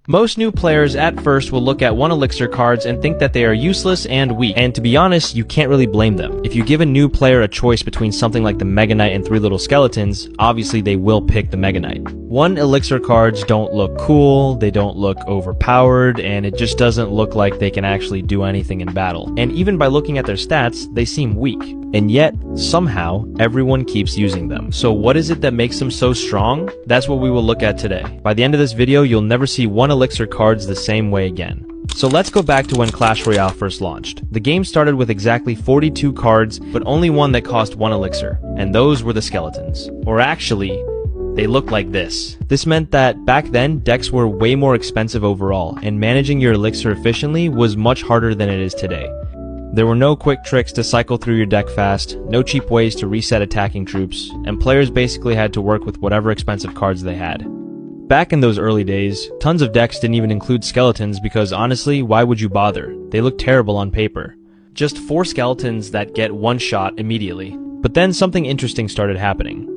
Most new players at first will look at 1 elixir cards and think that they are useless and weak, and to be honest, you can't really blame them. If you give a new player a choice between something like the Mega Knight and 3 Little Skeletons, obviously they will pick the Mega Knight. 1 elixir cards don't look cool, they don't look overpowered, and it just doesn't look like they can actually do anything in battle. And even by looking at their stats, they seem weak. And yet, somehow, everyone keeps using them. So what is it that makes them so strong? That's what we will look at today. By the end of this video, you'll never see 1 elixir cards the same way again. So let's go back to when Clash Royale first launched. The game started with exactly 42 cards, but only one that cost 1 elixir, and those were the skeletons. Or actually, they looked like this. This meant that back then, decks were way more expensive overall, and managing your elixir efficiently was much harder than it is today. There were no quick tricks to cycle through your deck fast, no cheap ways to reset attacking troops, and players basically had to work with whatever expensive cards they had. Back in those early days, tons of decks didn't even include skeletons because honestly, why would you bother? They look terrible on paper. Just 4 skeletons that get 1 shot immediately. But then something interesting started happening.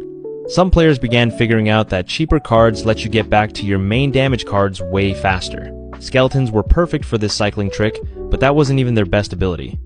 Some players began figuring out that cheaper cards let you get back to your main damage cards way faster. Skeletons were perfect for this cycling trick, but that wasn't even their best ability.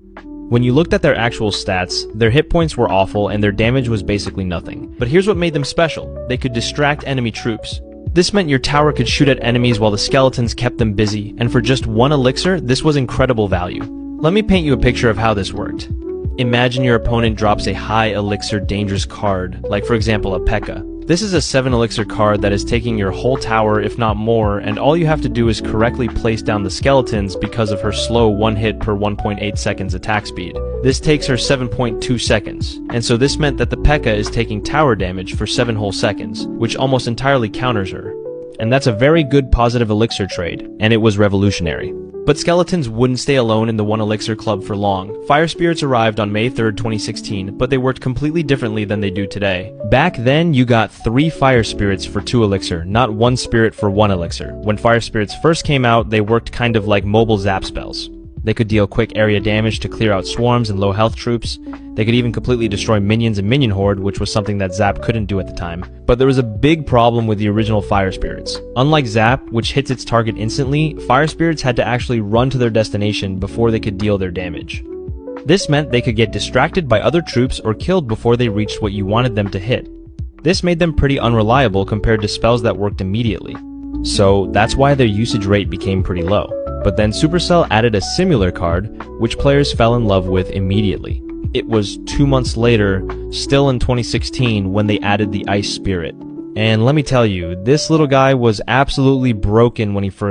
When you looked at their actual stats, their hit points were awful and their damage was basically nothing. But here's what made them special. They could distract enemy troops. This meant your tower could shoot at enemies while the skeletons kept them busy, and for just 1 elixir, this was incredible value. Let me paint you a picture of how this worked. Imagine your opponent drops a high elixir dangerous card, like for example a P.E.K.K.A. This is a 7 elixir card that is taking your whole tower if not more, and all you have to do is correctly place down the skeletons because of her slow 1 hit per 1.8 seconds attack speed. This takes her 7.2 seconds, and so this meant that the P.E.K.K.A. is taking tower damage for 7 whole seconds, which almost entirely counters her. And that's a very good positive elixir trade, and it was revolutionary. But skeletons wouldn't stay alone in the 1 elixir club for long. Fire spirits arrived on May 3rd, 2016, but they worked completely differently than they do today. Back then, you got 3 fire spirits for 2 elixir, not 1 spirit for 1 elixir. When fire spirits first came out, they worked kind of like mobile zap spells. They could deal quick area damage to clear out swarms and low health troops. They could even completely destroy minions and minion horde, which was something that Zap couldn't do at the time. But there was a big problem with the original fire spirits. Unlike Zap, which hits its target instantly, fire spirits had to actually run to their destination before they could deal their damage. This meant they could get distracted by other troops or killed before they reached what you wanted them to hit. This made them pretty unreliable compared to spells that worked immediately. So that's why their usage rate became pretty low. But then Supercell added a similar card, which players fell in love with immediately. It was 2 months later, still in 2016, when they added the Ice Spirit. And let me tell you, this little guy was absolutely broken when he first